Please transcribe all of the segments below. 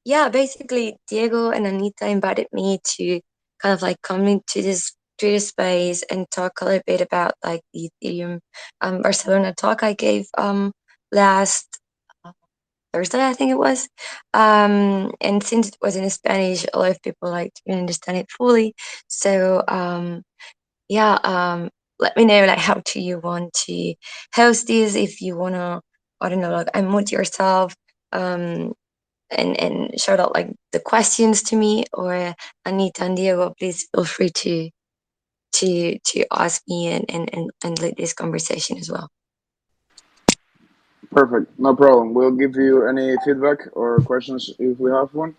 Yeah, basically Diego and Anita invited me to kind of like come into this Twitter space and talk a little bit about like the Ethereum Barcelona talk I gave last Thursday, I think it was. And since it was in Spanish, a lot of people like didn't understand it fully. So yeah, let me know like how do you want to host this, if you wanna, I don't know, like unmute yourself. Um, and shout out like the questions to me, or Anita and Diego, please feel free to ask me and lead this conversation as well. Perfect, no problem. We'll give you any feedback or questions if we have one.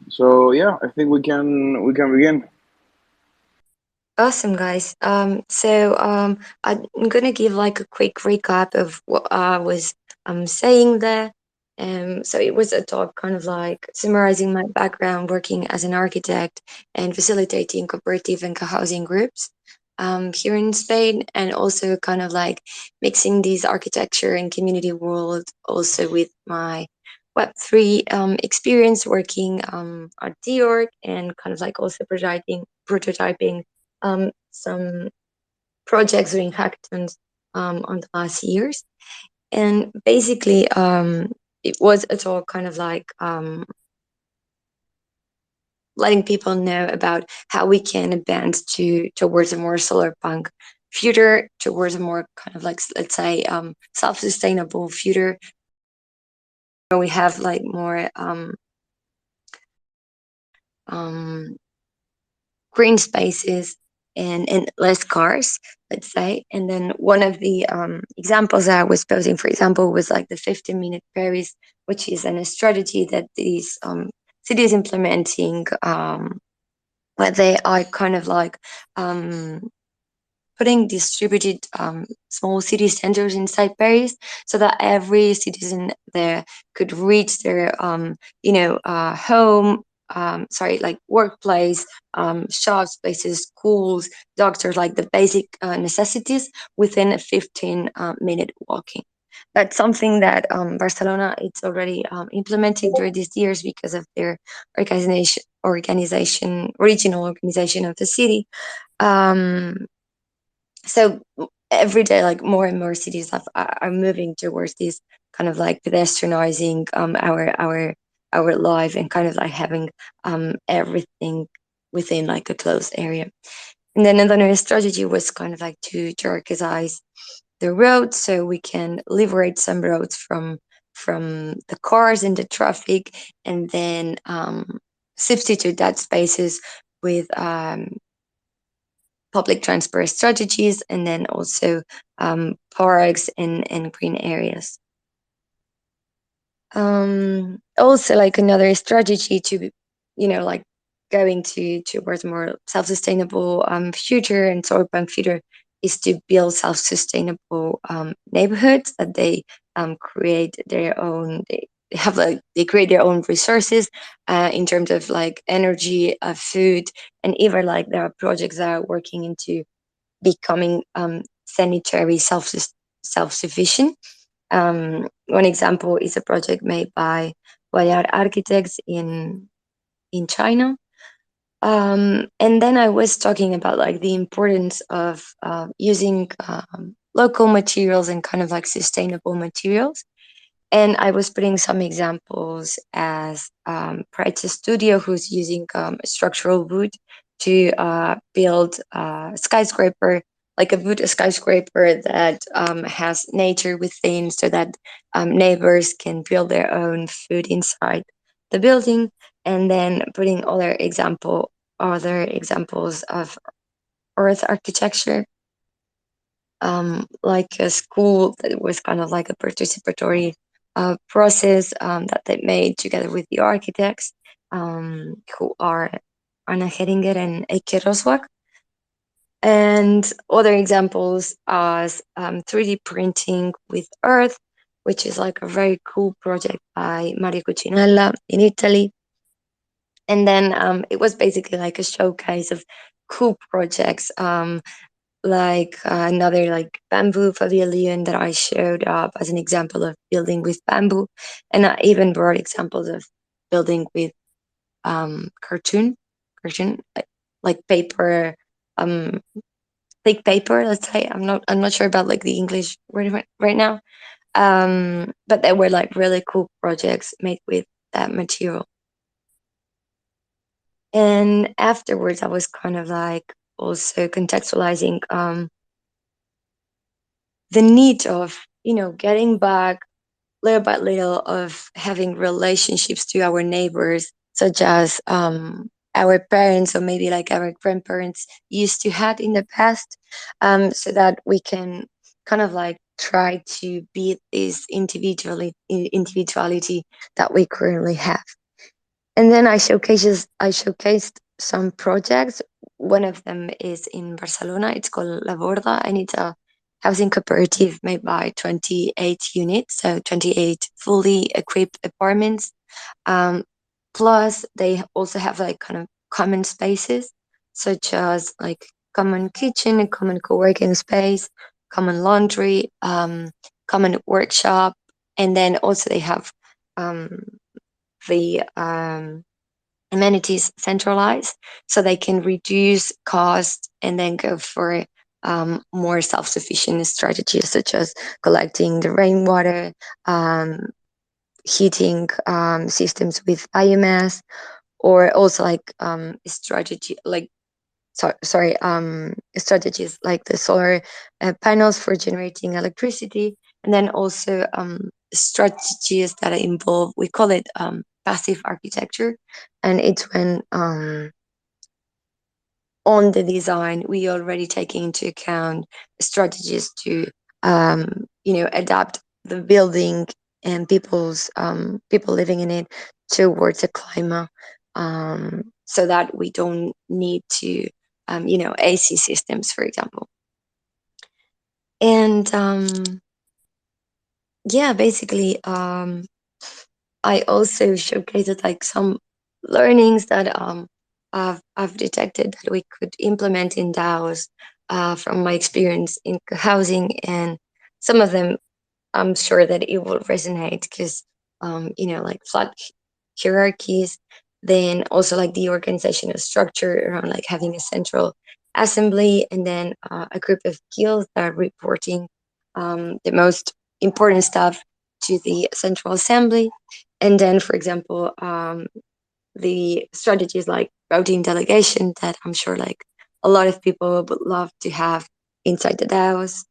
So yeah, I think we can begin. Awesome, guys. I'm gonna give like a quick recap of what I was saying there. So it was a talk kind of like summarizing my background working as an architect and facilitating cooperative and co-housing groups here in Spain, and also kind of like mixing these architecture and community world also with my Web3 experience working at dOrg, and kind of like also prototyping some projects during hackathons on the last years. And basically, it was a talk kind of like letting people know about how we can advance towards a more solar punk future, towards a more kind of like, let's say, self-sustainable future, where we have like more um, green spaces and less cars, let's say. And then one of the examples that I was posing, for example, was like the 15-minute Paris, which is a strategy that these cities implementing, where they are kind of like um, putting distributed small city centers inside Paris, so that every citizen there could reach their home, sorry, like workplace, shops, places, schools, doctors, like the basic necessities within a 15-minute walking. That's something that Barcelona it's already implementing during these years because of their regional organization of the city. Um, so every day, like more and more cities are moving towards this kind of like pedestrianizing our life, and kind of like having everything within like a closed area. And then another strategy was kind of like to jerarchize the roads, so we can liberate some roads from the cars and the traffic, and then substitute that spaces with public transport strategies, and then also parks and green areas. Also, like another strategy to, like going towards more self-sustainable future and Solarpunk Future is to build self-sustainable neighborhoods that they create their own. They have like they create their own resources in terms of like energy, food, and even like there are projects that are working into becoming sanitary self-sufficient. One example is a project made by Bayard Architects in China. And then I was talking about like the importance of using local materials and kind of like sustainable materials. And I was putting some examples as Pride Studio, who's using structural wood to build a skyscraper, like a wood skyscraper that has nature within, so that neighbors can build their own food inside the building. And then putting other examples of earth architecture, like a school that was kind of like a participatory process that they made together with the architects, who are Anna Heringer and Eike Roswag. And other examples as 3D printing with earth, which is like a very cool project by Mario Cucinella in Italy. And then it was basically like a showcase of cool projects, like another like bamboo pavilion that I showed up as an example of building with bamboo, and I even brought examples of building with cartoon like paper, um thick paper, let's say. I'm not sure about like the English word right now. But they were like really cool projects made with that material. And afterwards I was kind of like also contextualizing the need of, getting back little by little of having relationships to our neighbors, such as our parents or maybe like our grandparents used to had in the past, so that we can kind of like try to beat this individuality that we currently have. And then I showcased some projects. One of them is in Barcelona. It's called La Borda, and it's a housing cooperative made by 28 units, so 28 fully equipped apartments. Um, Plus, they also have like kind of common spaces, such as like common kitchen, a common co-working space, common laundry, common workshop, and then also they have um, the amenities centralized, so they can reduce cost and then go for more self-sufficient strategies, such as collecting the rainwater, um, heating systems with biomass, or also like strategy like sorry strategies like the solar panels for generating electricity, and then also strategies that involve, we call it passive architecture, and it's when on the design we already take into account strategies to adapt the building and people living in it towards the climate, so that we don't need to AC systems, for example. And yeah, basically, I also showcased like some learnings that I've detected that we could implement in DAOs, from my experience in housing, and some of them I'm sure that it will resonate because, like flat hierarchies, then also like the organizational structure around like having a central assembly, and then a group of guilds that are reporting the most important stuff to the central assembly. And then, for example, the strategies like routing delegation that I'm sure like a lot of people would love to have inside the DAOs.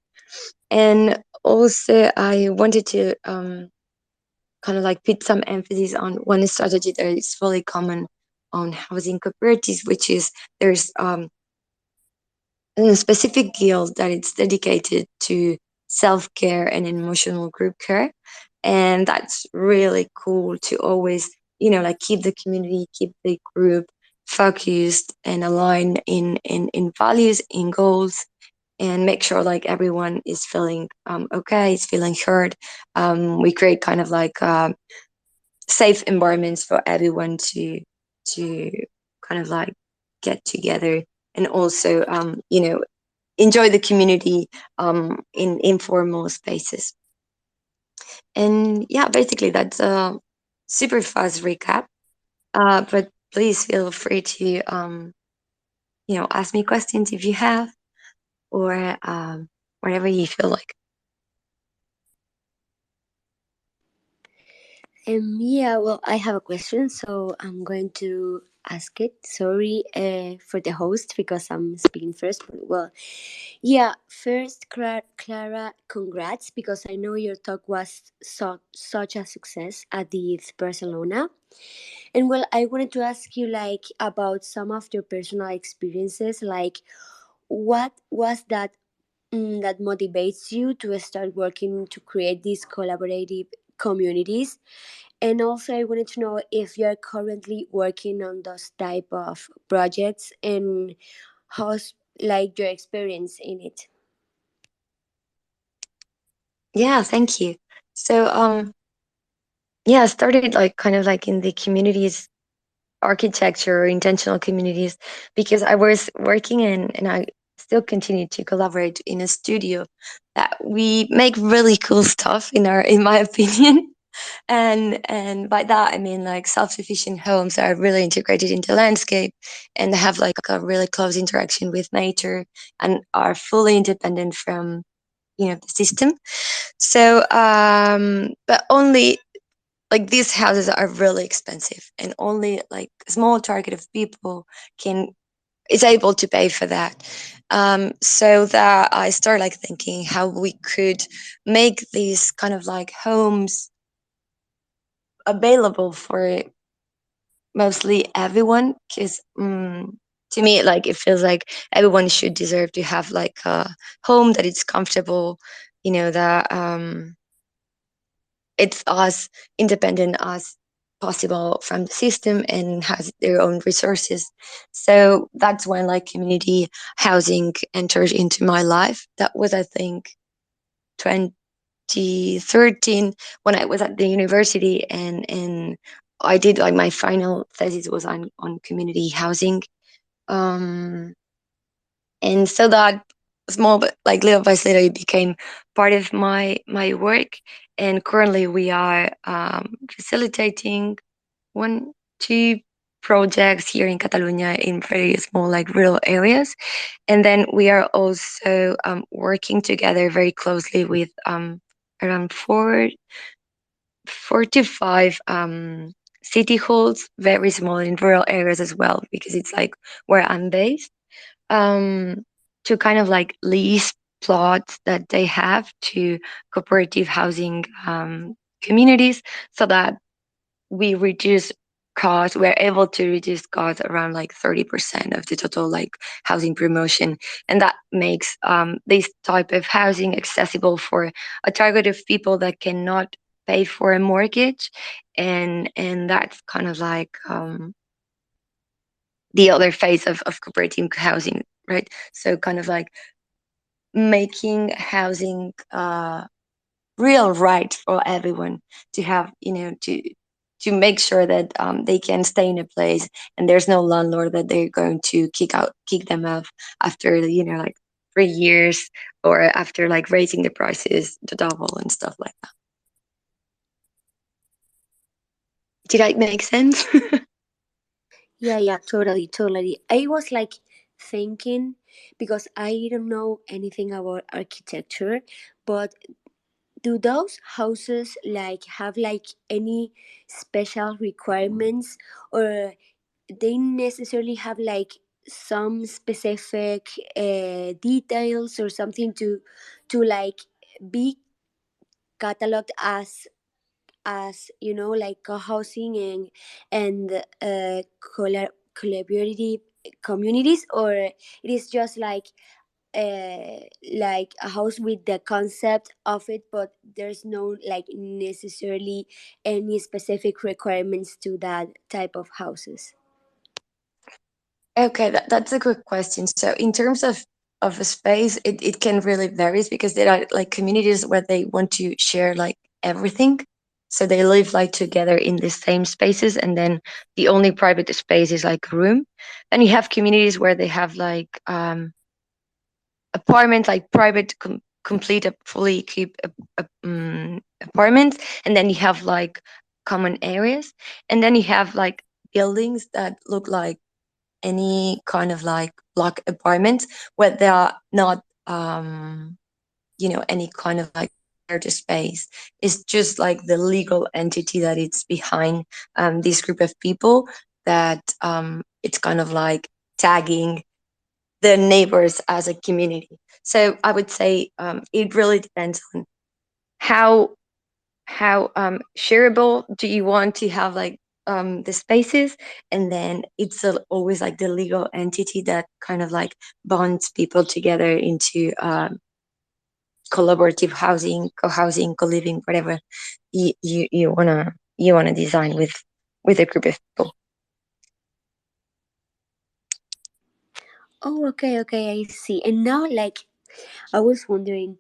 And also, I wanted to kind of like put some emphasis on one strategy that is fully common on housing cooperatives, which is there's a specific guild that it's dedicated to self care and emotional group care. And that's really cool to always, like keep the community, keep the group focused and aligned in values, in goals, and make sure like everyone is feeling okay, is feeling heard. We create kind of like safe environments for everyone to kind of like get together, and also enjoy the community in informal spaces. And yeah, basically that's a super fast recap. But please feel free to ask me questions if you have, or whatever you feel like. Yeah, well, I have a question, so I'm going to ask it. Sorry for the host because I'm speaking first. But well, yeah, first, Clara, congrats because I know your talk was such a success at the Barcelona. And well, I wanted to ask you like about some of your personal experiences, like what was that that motivates you to start working to create these collaborative communities, and also I wanted to know if you're currently working on those type of projects and how's like your experience in it. Yeah, thank you. So yeah, I started like kind of like in the communities architecture or intentional communities, because I was working in still continue to collaborate in a studio, that we make really cool stuff in my opinion. And by that I mean like self-sufficient homes that are really integrated into landscape and have like a really close interaction with nature and are fully independent from the system. So but only like these houses are really expensive and only like a small target of people can is able to pay for that. So that I started like thinking how we could make these kind of like homes available for mostly everyone, because to me like it feels like everyone should deserve to have like a home that it's comfortable, that it's as independent as possible from the system and has their own resources. So that's when like community housing entered into my life. That was, I think, 2013, when I was at the university, and I did like my final thesis was on community housing. Um, and so that small but like little by little it became part of my work. And currently we are facilitating one two projects here in Catalonia in very small like rural areas. And then we are also working together very closely with around four to five city halls, very small in rural areas as well, because it's like where I'm based, um, to kind of like lease plots that they have to cooperative housing communities, so that we reduce costs. We're able to reduce costs around like 30% of the total like housing promotion, and that makes this type of housing accessible for a target of people that cannot pay for a mortgage. And that's kind of like the other phase of cooperative housing, right? So kind of like making housing real right for everyone to have, to make sure that they can stay in a place and there's no landlord that they're going to kick them off after like 3 years, or after like raising the prices to double and stuff like that. Did that make sense? Yeah, yeah, totally, totally. I was like thinking, because I don't know anything about architecture, but do those houses like have like any special requirements, or they necessarily have like some specific details or something to like be cataloged as like co-housing and collaborative communities, or it is just like a house with the concept of it, but there's no like necessarily any specific requirements to that type of houses? Okay, that's a good question. So in terms of a space, it can really varies, because there are like communities where they want to share like everything. So they live like together in the same spaces, and then the only private space is like a room. Then you have communities where they have like apartments, like private complete fully equipped apartments. And then you have like common areas. And then you have like buildings that look like any kind of like block apartments, where there are not any kind of like shared space. It's just like the legal entity that it's behind this group of people, that it's kind of like tagging the neighbors as a community. So I would say it really depends on how shareable do you want to have like the spaces. And then it's always like the legal entity that kind of like bonds people together into collaborative housing, co-housing, co-living, whatever you wanna design with a group of people. Oh, okay, okay, I see. And now, like, I was wondering,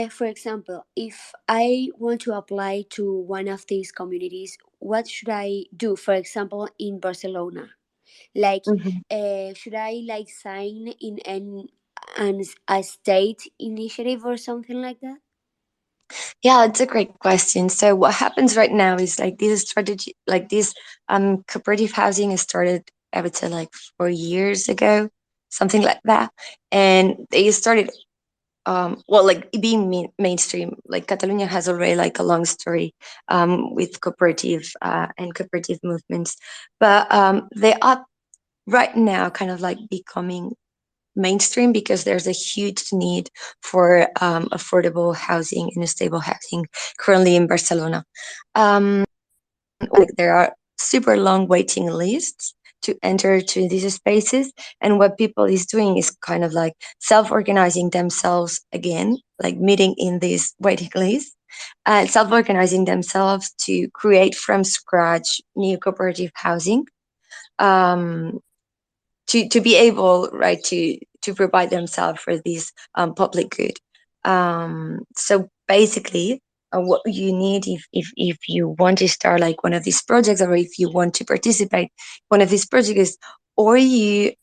for example, if I want to apply to one of these communities, what should I do? For example, in Barcelona. Like, Mhm. should I like sign in an a state initiative or something like that? Yeah, it's a great question. So what happens right now is like this strategy, like this cooperative housing has started, I would say, like 4 years ago, something like that, and they started well, like being mainstream. Like Catalonia has already like a long story with cooperative and cooperative movements, but they are right now kind of like becoming mainstream because there's a huge need for affordable housing and stable housing currently in Barcelona. Like there are super long waiting lists to enter to these spaces, and what people is doing is kind of like self-organizing themselves again, like meeting in this waiting list, self-organizing themselves to create from scratch new cooperative housing, um, to be able, right, to provide themselves for this public good. So basically, what you need if you want to start like one of these projects, or if you want to participate one of these projects, or you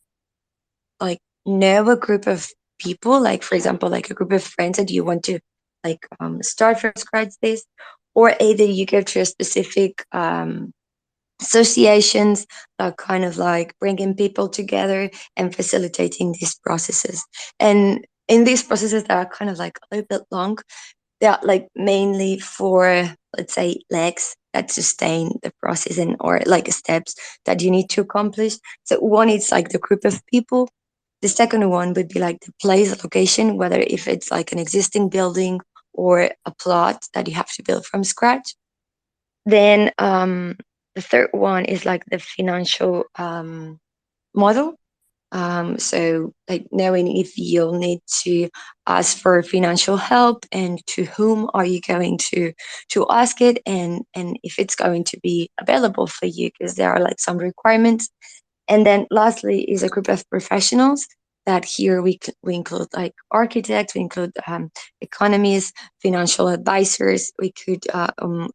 like know a group of people, like for example like a group of friends that you want to like start from scratch this, or either you go to a specific associations that kind of like bringing people together and facilitating these processes. And in these processes that are kind of like a little bit long, they are like mainly for, let's say, legs that sustain the process, and or like steps that you need to accomplish. So one is like the group of people. The second one would be like the place location, whether if it's like an existing building or a plot that you have to build from scratch. Then the third one is like the financial model. So like knowing if you'll need to ask for financial help, and to whom are you going to ask it, and if it's going to be available for you, because there are like some requirements. And then lastly is a group of professionals that here we include like architects, we include economists, financial advisors, we could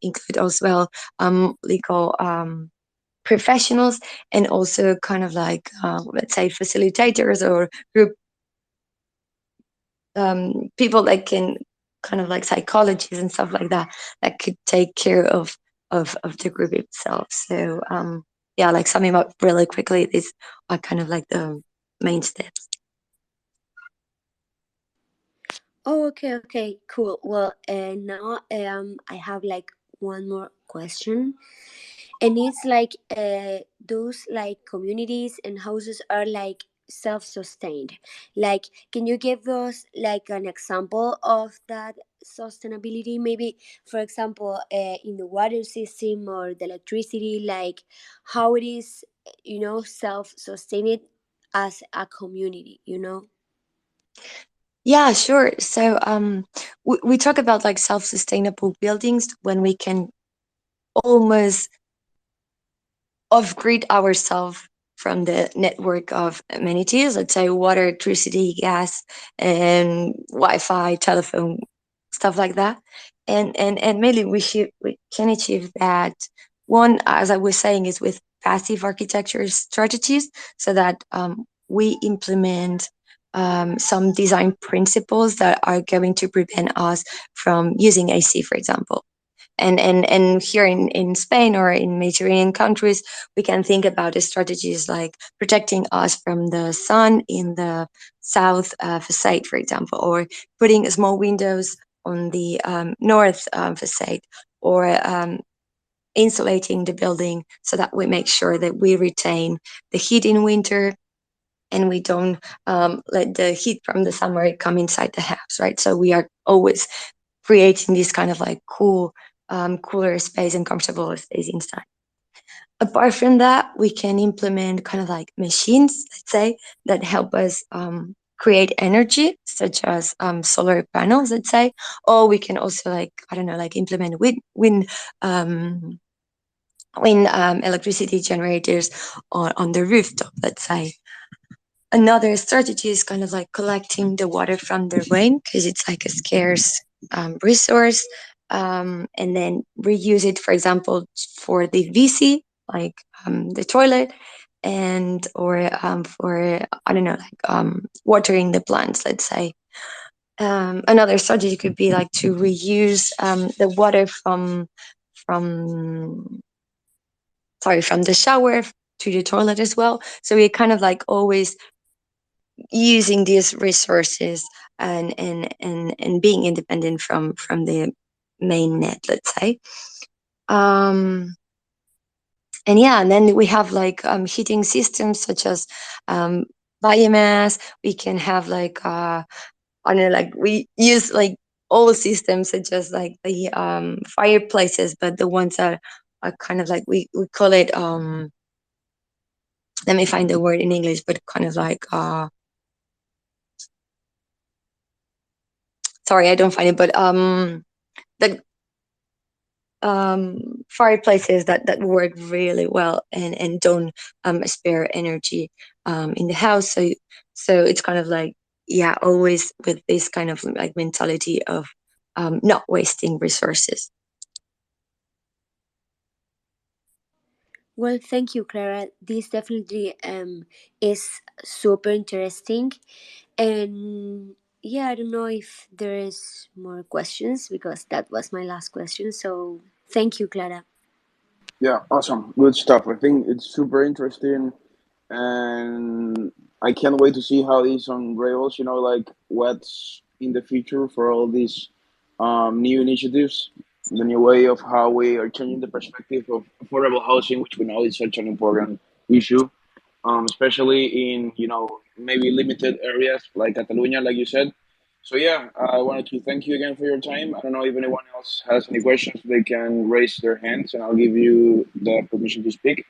include as well legal professionals, and also kind of like let's say facilitators or group people that can kind of like psychologists and stuff like that, that could take care of the group itself. So yeah, like summing up really quickly, these are kind of like the main steps. Oh, okay, okay, cool. Well, now I have like one more question, and it's like those like communities and houses are like self-sustained. Like, can you give us like an example of that sustainability? Maybe, for example, in the water system or the electricity, like how it is, self-sustained as a community. Yeah, sure. So we talk about like self-sustainable buildings when we can almost off-grid ourselves from the network of amenities, let's say water, electricity, gas, and Wi-Fi, telephone, stuff like that. And mainly we can achieve that. One, as I was saying, is with passive architecture strategies, so that we implement some design principles that are going to prevent us from using AC, for example. And here in Spain or in Mediterranean countries, we can think about the strategies like protecting us from the sun in the south facade, for example, or putting small windows on the north facade, or insulating the building so that we make sure that we retain the heat in winter, and we don't let the heat from the summer come inside the house, right? So we are always creating this kind of like cooler space and comfortable space inside. Apart from that, we can implement kind of like machines, let's say, that help us create energy, such as solar panels, let's say, or we can also like, I don't know, like implement um, wind electricity generators on the rooftop, let's say. Another strategy is kind of like collecting the water from the rain, because it's like a scarce resource, and then reuse it, for example, for the WC, like the toilet, and or for I don't know, like watering the plants, let's say. Another strategy could be like to reuse the water from from the shower to the toilet as well. So we're kind of like always using these resources and being independent from the main net, let's say. And yeah, and then we have like heating systems such as biomass. We can have like I don't know, like we use like old systems such as like the fireplaces, but the ones that are kind of like we call it let me find the word in English, but kind of like sorry, I don't find it, but the fireplaces that work really well and don't spare energy in the house. So it's kind of like, yeah, always with this kind of like mentality of not wasting resources. Well, thank you, Clara. This definitely is super interesting. And yeah, I don't know if there is more questions because that was my last question. So thank you, Clara. Yeah, awesome. Good stuff. I think it's super interesting, and I can't wait to see how these unravels, like what's in the future for all these new initiatives, the new way of how we are changing the perspective of affordable housing, which we know is such an important issue, especially in, maybe limited areas like Catalonia, like you said. So yeah, I wanted to thank you again for your time. I don't know if anyone else has any questions; they can raise their hands, and I'll give you the permission to speak.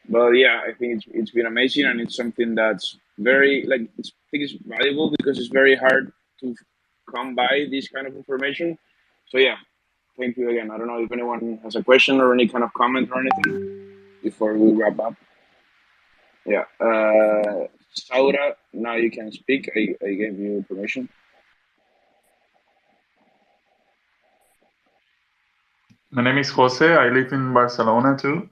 But yeah, I think it's been amazing, and it's something that's very I think it's valuable because it's very hard to come by this kind of information. So yeah, thank you again. I don't know if anyone has a question or any kind of comment or anything before we wrap up. Yeah, Saura, now you can speak. I gave you permission. My name is Jose. I live in Barcelona too,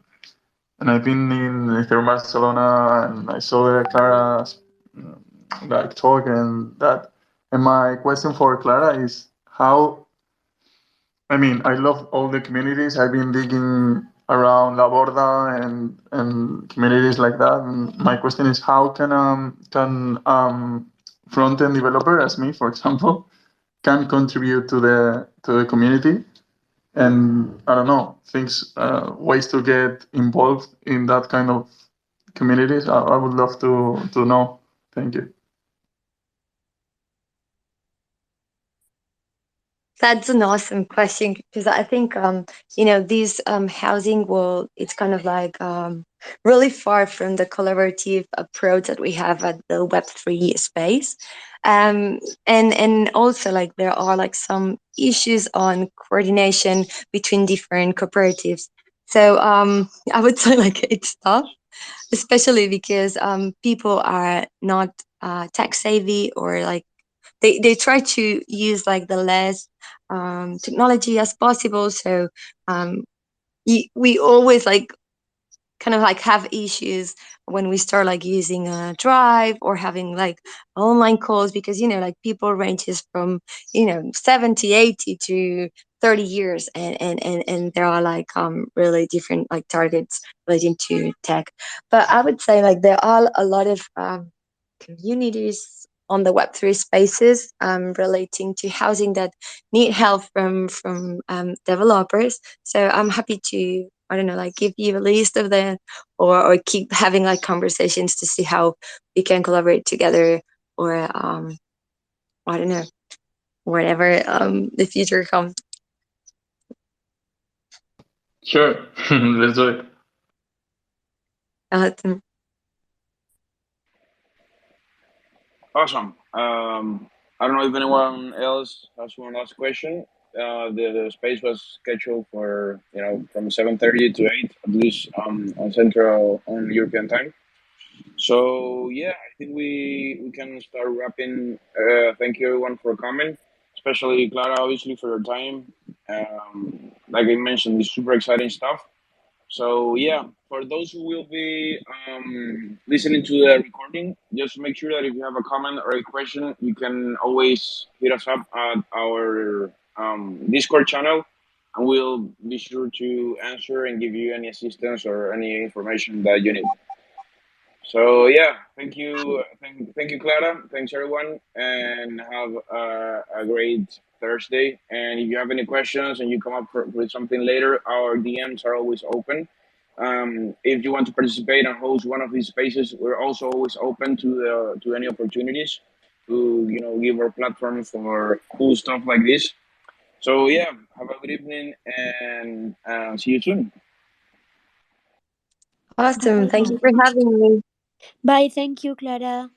and I've been in here in Barcelona, and I saw Clara like talk and that. And my question for Clara is how. I mean, I love all the communities. I've been digging around La Borda and communities like that. And my question is, how can front end developer as me, for example, can contribute to the community? And I don't know, things, ways to get involved in that kind of communities. I would love to know. Thank you. That's an awesome question because I think this housing world, it's kind of like really far from the collaborative approach that we have at the Web3 space. And also like there are like some issues on coordination between different cooperatives. So I would say like it's tough, especially because people are not tech savvy, or like they try to use like the less technology as possible. So we always like kind of like have issues when we start like using a drive or having like online calls, because like people ranges from 70, 80 to 30 years, and there are like really different like targets relating to tech. But I would say like there are a lot of communities on the Web3 spaces relating to housing that need help from developers. So I'm happy to, I don't know, like give you a list of them, or keep having like conversations to see how we can collaborate together, or I don't know, whatever the future comes. Sure, let's do it. Uh, Awesome. I don't know if anyone else has one last question. The space was scheduled for from 7:30 to 8 at least on Central on European time. So yeah, I think we can start wrapping. Thank you everyone for coming, especially Clara, obviously for your time. Like I mentioned, it's super exciting stuff. So yeah, for those who will be listening to the recording, just make sure that if you have a comment or a question, you can always hit us up at our Discord channel, and we'll be sure to answer and give you any assistance or any information that you need. So yeah, thank you, thank you, Clara. Thanks everyone, and have a great Thursday. And if you have any questions and you come up with something later, our DMs are always open. If you want to participate and host one of these spaces, we're also always open to any opportunities to give our platform for cool stuff like this. So yeah, have a good evening and see you soon. Awesome. Bye. Thank you for having me. Bye. Thank you, Clara.